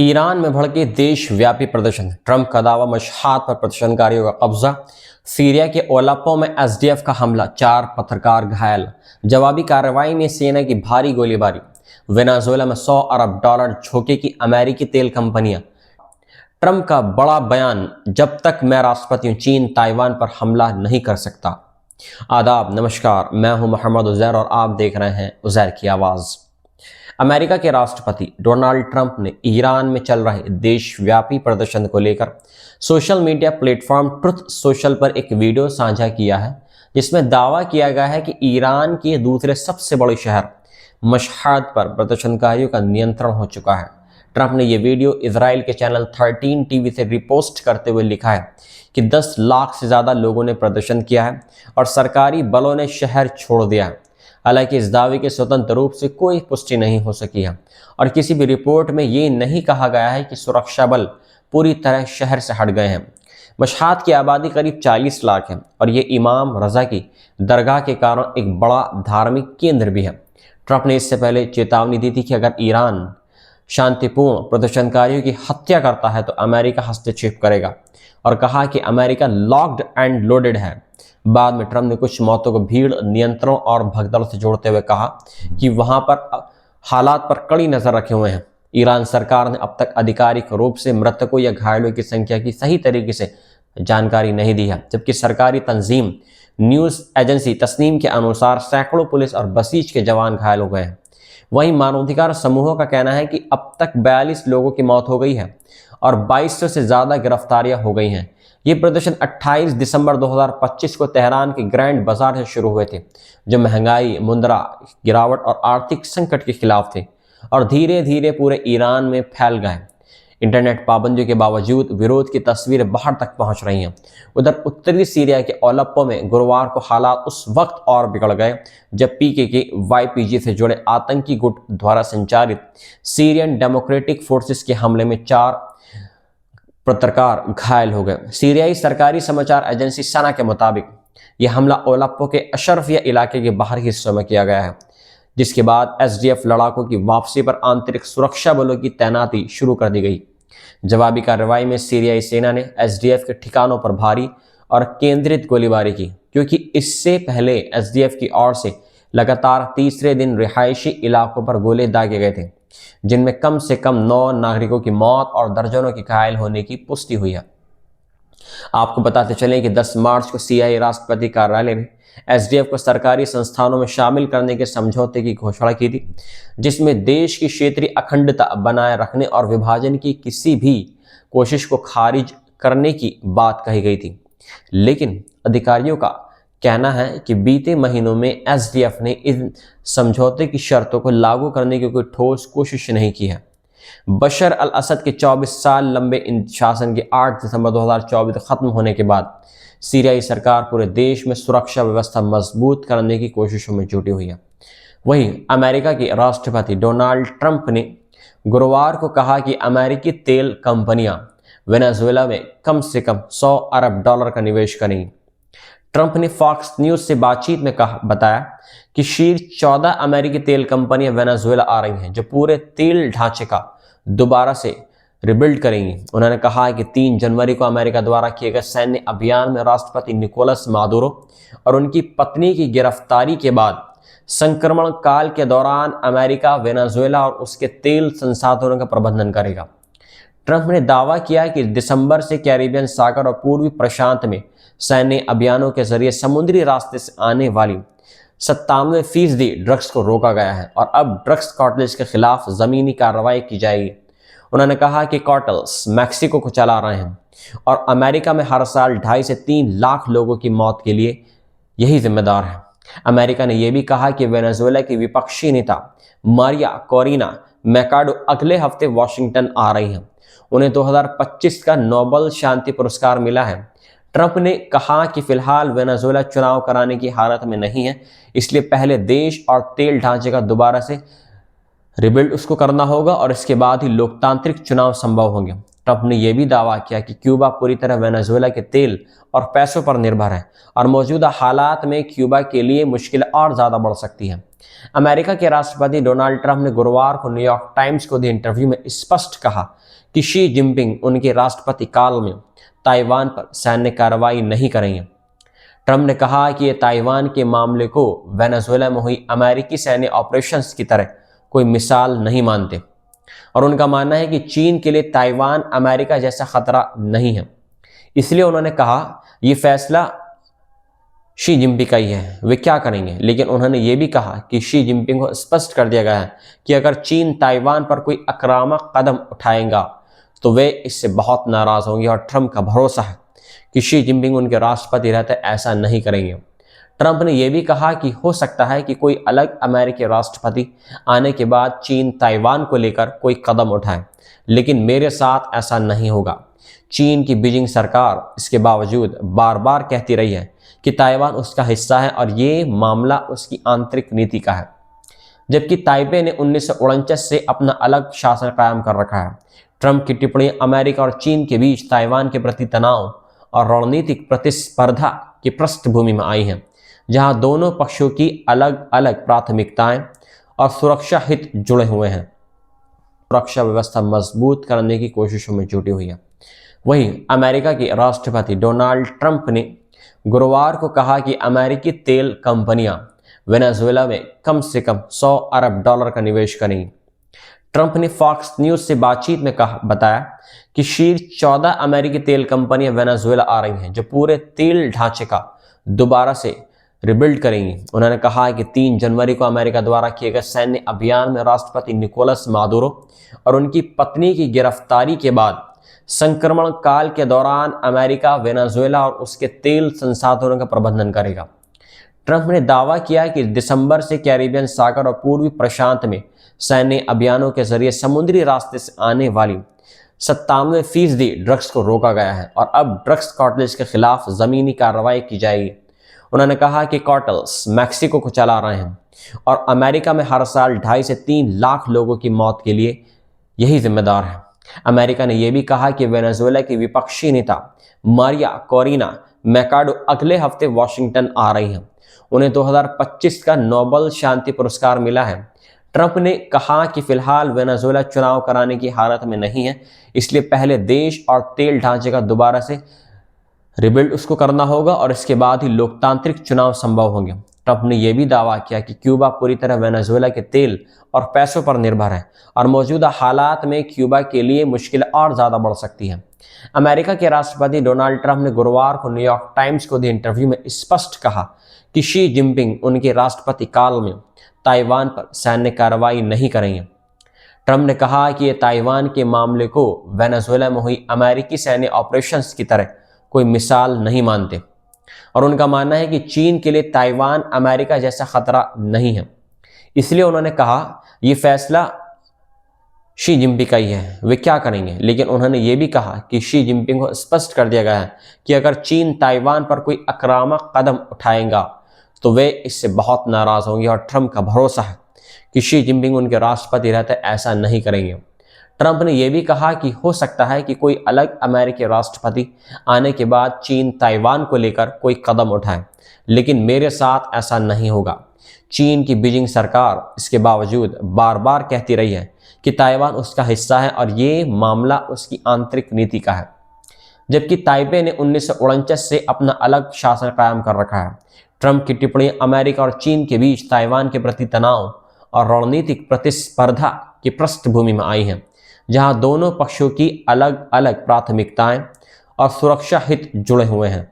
Iran में भड़के देशव्यापी प्रदर्शन, ट्रंप का दावा, मशहाद पर प्रदर्शनकारियों का कब्जा। सीरिया के ओलेप्पो में एसडीएफ का हमला, 4 पत्रकार घायल। जवाबी कार्रवाई में सेना की भारी गोलीबारी। वेनेजुएला में $100 अरब झोंके की अमेरिकी तेल कंपनियां। ट्रंप का बड़ा बयान, जब तक मैं राष्ट्रपति हूं चीन ताइवान पर हमला नहीं कर सकता। आदाब, नमस्कार, मैं हूं मोहम्मद उजैर और आप देख रहे हैं उजैर की आवाज़। अमेरिका के राष्ट्रपति डोनाल्ड ट्रंप ने ईरान में चल रहे देशव्यापी प्रदर्शन को लेकर social media platform truth social पर एक वीडियो साझा किया है, जिसमें दावा किया गया है कि ईरान के दूसरे सबसे बड़े शहर मशहद पर प्रदर्शनकारियों का नियंत्रण हो चुका है। ट्रंप ने यह वीडियो इजराइल के चैनल 13 टीवी से रिपोस्ट करते हुए लिखा है कि 10 लाख से ज़्यादा लोगों ने प्रदर्शन किया है और सरकारी बलों ने शहर छोड़ दिया है। हालांकि इस दावे की स्वतंत्र रूप से कोई पुष्टि नहीं हो सकी है और किसी भी रिपोर्ट में ये नहीं कहा गया है कि सुरक्षा बल पूरी तरह शहर से हट गए हैं। मशहद की आबादी करीब 40 लाख है और ये इमाम रजा की दरगाह के कारण एक बड़ा धार्मिक केंद्र भी है। ट्रंप ने इससे पहले चेतावनी दी थी कि अगर ईरान शांतिपूर्ण प्रदर्शनकारियों की हत्या करता है तो अमेरिका हस्तक्षेप करेगा और कहा कि अमेरिका लॉक्ड एंड लोडेड है। बाद में ट्रंप ने कुछ मौतों को भीड़ नियंत्रण और भगदड़ से जोड़ते हुए कहा कि वहां पर हालात पर कड़ी नजर रखे हुए हैं। ईरान सरकार ने अब तक आधिकारिक रूप से मृतकों या घायलों की संख्या की सही तरीके से जानकारी नहीं दी है, जबकि सरकारी तंजीम न्यूज़ एजेंसी तस्नीम के अनुसार सैकड़ों पुलिस और बसीज के जवान घायल हो गए हैं। वहीं मानवाधिकार समूहों का कहना है कि अब तक 42 लोगों की मौत हो गई है और 2200 से ज़्यादा गिरफ्तारियां हो गई हैं। ये प्रदर्शन 28 दिसंबर 2025 को तेहरान के ग्रैंड बाजार से शुरू हुए थे, जो महंगाई, मुद्रा गिरावट और आर्थिक संकट के खिलाफ थे और धीरे धीरे पूरे ईरान में फैल गए। इंटरनेट पाबंदियों के बावजूद विरोध की तस्वीरें बाहर तक पहुंच रही हैं। उधर उत्तरी सीरिया के ओलेप्पो में गुरुवार को हालात उस वक्त और बिगड़ गए जब पीकेके वाईपीजी से जुड़े आतंकी गुट द्वारा संचालित सीरियन डेमोक्रेटिक फोर्सेस के हमले में 4 पत्रकार घायल हो गए। सीरियाई सरकारी समाचार एजेंसी सना के मुताबिक यह हमला ओलेप्पो के अशरफिया इलाके के बाहरी हिस्सों में किया गया है, जिसके बाद एसडीएफ लड़ाकों की वापसी पर आंतरिक सुरक्षा बलों की तैनाती शुरू कर दी गई। जवाबी कार्रवाई में सीरियाई सेना ने एसडीएफ के ठिकानों पर भारी और केंद्रित गोलीबारी की, क्योंकि इससे पहले एसडीएफ की ओर से लगातार तीसरे दिन रिहायशी इलाकों पर गोले दागे गए थे, जिनमें कम से कम 9 नागरिकों की मौत और दर्जनों की घायल होने की पुष्टि हुई है। आपको बताते चलें कि 10 मार्च को सीआईए राष्ट्रपति कार्यालय ने एसडीएफ को सरकारी संस्थानों में शामिल करने के समझौते की घोषणा की थी, जिसमें देश की क्षेत्रीय अखंडता बनाए रखने और विभाजन की किसी भी कोशिश को खारिज करने की बात कही गई थी। लेकिन अधिकारियों का कहना है कि बीते महीनों में एसडीएफ ने इन समझौते की शर्तों को लागू करने की कोई ठोस कोशिश नहीं की है। बशर अल असद के 24 साल लंबे शासन के 8 दिसंबर 2024 खत्म होने के बाद सीरियाई सरकार पूरे देश में सुरक्षा व्यवस्था मजबूत करने की कोशिशों में जुटी हुई है। वहीं अमेरिका के राष्ट्रपति डोनाल्ड ट्रंप ने गुरुवार को कहा कि अमेरिकी तेल कंपनियां वेनेजुएला में कम से कम $100 अरब का निवेश करेंगी। ट्रंप ने फॉक्स न्यूज से बातचीत में बताया कि शीर्ष 14 अमेरिकी तेल कंपनियां वेनेजुएला आ रही हैं, जो पूरे तेल ढांचे का दोबारा से रिबिल्ड करेंगी। उन्होंने कहा कि 3 जनवरी को अमेरिका द्वारा किए गए सैन्य अभियान में राष्ट्रपति निकोलस मादुरो और उनकी पत्नी की गिरफ्तारी के बाद संक्रमण काल के दौरान अमेरिका वेनेजुएला और उसके तेल संसाधनों का प्रबंधन करेगा। ट्रंप ने दावा किया कि दिसंबर से कैरिबियन सागर और पूर्वी प्रशांत में सैन्य अभियानों के जरिए समुद्री रास्ते से आने वाली 97% ड्रग्स को रोका गया है और अब ड्रग्स कार्टेल्स के खिलाफ जमीनी कार्रवाई की जाएगी। उन्होंने कहा कि कार्टेल्स मैक्सिको को चला रहे हैं और अमेरिका में हर साल 2.5 से 3 लाख लोगों की मौत के लिए यही जिम्मेदार है। अमेरिका ने यह भी कहा कि वेनेजुएला की विपक्षी नेता मारिया कोरिना मैकाडो अगले हफ्ते वॉशिंगटन आ रही हैं। उन्हें 2025 का नोबेल शांति पुरस्कार मिला है। ट्रंप ने कहा कि फिलहाल वेनेजुएला चुनाव कराने की हालत में नहीं है, इसलिए पहले देश और तेल ढांचे का दोबारा से रिबिल्ड उसको करना होगा और इसके बाद ही लोकतांत्रिक चुनाव संभव होंगे। ट्रंप ने यह भी दावा किया कि क्यूबा पूरी तरह वेनेजुएला के तेल और पैसों पर निर्भर है और मौजूदा हालात में क्यूबा के लिए मुश्किल और ज़्यादा बढ़ सकती है। अमेरिका के राष्ट्रपति डोनाल्ड ट्रंप ने गुरुवार को न्यूयॉर्क टाइम्स को दिए इंटरव्यू में स्पष्ट कहा कि शी जिनपिंग उनके राष्ट्रपति काल में ताइवान पर सैन्य कार्रवाई नहीं करेंगे। ट्रंप ने कहा कि ये ताइवान के मामले को वेनेजुएला में हुई अमेरिकी सैन्य ऑपरेशंस की तरह कोई मिसाल नहीं मानते और उनका मानना है कि चीन के लिए ताइवान अमेरिका जैसा खतरा नहीं है। इसलिए उन्होंने कहा यह फैसला शी जिनपिंग का ही है, वे क्या करेंगे। लेकिन उन्होंने ये भी कहा कि शी जिनपिंग को स्पष्ट कर दिया गया है कि अगर चीन ताइवान पर कोई आक्रामक कदम उठाएगा तो वे इससे बहुत नाराज होंगे और ट्रंप का भरोसा है कि शी जिनपिंग उनके राष्ट्रपति रहते ऐसा नहीं करेंगे। ट्रंप ने यह भी कहा कि हो सकता है कि कोई अलग अमेरिकी राष्ट्रपति आने के बाद चीन ताइवान को लेकर कोई कदम उठाए, लेकिन मेरे साथ ऐसा नहीं होगा। चीन की बीजिंग सरकार इसके बावजूद बार बार कहती रही है कि ताइवान उसका हिस्सा है और ये मामला उसकी आंतरिक नीति का है, जबकि ताइपे ने 1949 से अपना अलग शासन कायम कर रखा है। ट्रंप की टिप्पणी अमेरिका और चीन के बीच ताइवान के प्रति तनाव और रणनीतिक प्रतिस्पर्धा की पृष्ठभूमि में आई है, जहां दोनों पक्षों की अलग अलग प्राथमिकताएं और सुरक्षा हित जुड़े हुए हैं। सुरक्षा व्यवस्था मजबूत करने की कोशिशों में जुटी हुई है। वहीं अमेरिका के राष्ट्रपति डोनाल्ड ट्रंप ने गुरुवार को कहा कि अमेरिकी तेल कंपनियां वेनेजुएला में कम से कम $100 अरब का निवेश करेंगी। ट्रंप ने फॉक्स न्यूज से बातचीत में बताया कि शीर्ष 14 अमेरिकी तेल कंपनियां वेनेजुएला आ रही हैं, जो पूरे तेल ढांचे का दोबारा से रिबिल्ड करेंगी। उन्होंने कहा कि 3 जनवरी को अमेरिका द्वारा किए गए सैन्य अभियान में राष्ट्रपति निकोलस मादुरो और उनकी पत्नी की गिरफ्तारी के बाद संक्रमण काल के दौरान अमेरिका वेनेजुएला और उसके तेल संसाधनों का प्रबंधन करेगा। ट्रंप ने दावा किया कि दिसंबर से कैरिबियन सागर और पूर्वी प्रशांत में सैन्य अभियानों के जरिए समुद्री रास्ते से आने वाली 97% ड्रग्स को रोका गया है और अब ड्रग्स कार्टेल्स के खिलाफ जमीनी कार्रवाई की जाएगी। उन्होंने कहा कि कार्टेल्स मैक्सिको को चला रहे हैं और अमेरिका में हर साल 2.5 से 3 लाख लोगों की मौत के लिए यही जिम्मेदार है। अमेरिका ने यह भी कहा कि वेनेजुएला की विपक्षी नेता मारिया कोरिना मैकाडो अगले हफ्ते वॉशिंगटन आ रही हैं। उन्हें 2025 का नोबेल शांति पुरस्कार मिला है। ट्रंप ने कहा कि फिलहाल वेनेजुएला चुनाव कराने की हालत में नहीं है, इसलिए पहले देश और तेल ढांचे का दोबारा से रिबिल्ड उसको करना होगा और इसके बाद ही लोकतांत्रिक चुनाव संभव होंगे। ट्रंप ने यह भी दावा किया कि क्यूबा पूरी तरह वेनेजुएला के तेल और पैसों पर निर्भर है और मौजूदा हालात में क्यूबा के लिए मुश्किल और ज़्यादा बढ़ सकती है। अमेरिका के राष्ट्रपति डोनाल्ड ट्रंप ने गुरुवार को न्यूयॉर्क टाइम्स को दिए इंटरव्यू में स्पष्ट कहा कि शी जिनपिंग उनके राष्ट्रपति काल में ताइवान पर सैन्य कार्रवाई नहीं करेंगे। ट्रंप ने कहा कि ये ताइवान के मामले को वेनेजुएला में हुई अमेरिकी सैन्य ऑपरेशंस की तरह कोई मिसाल नहीं मानते और उनका मानना है कि चीन के लिए ताइवान अमेरिका जैसा खतरा नहीं है। इसलिए उन्होंने कहा यह फैसला शी जिनपिंग का ही है, वे क्या करेंगे। लेकिन उन्होंने ये भी कहा कि शी जिनपिंग को स्पष्ट कर दिया गया है कि अगर चीन ताइवान पर कोई आक्रामक कदम उठाएगा तो वे इससे बहुत नाराज होंगे और ट्रंप का भरोसा है कि शी जिनपिंग उनके राष्ट्रपति रहते ऐसा नहीं करेंगे। ट्रंप ने यह भी कहा कि हो सकता है कि कोई अलग अमेरिकी राष्ट्रपति आने के बाद चीन ताइवान को लेकर कोई कदम उठाए, लेकिन मेरे साथ ऐसा नहीं होगा। चीन की बीजिंग सरकार इसके बावजूद बार बार कहती रही है कि ताइवान उसका हिस्सा है और ये मामला उसकी आंतरिक नीति का है, जबकि ताइपे ने 1949 से अपना अलग शासन कायम कर रखा है। ट्रंप की टिप्पणी अमेरिका और चीन के बीच ताइवान के प्रति तनाव और रणनीतिक प्रतिस्पर्धा की पृष्ठभूमि में आई है, जहां दोनों पक्षों की अलग अलग प्राथमिकताएं और सुरक्षा हित जुड़े हुए हैं।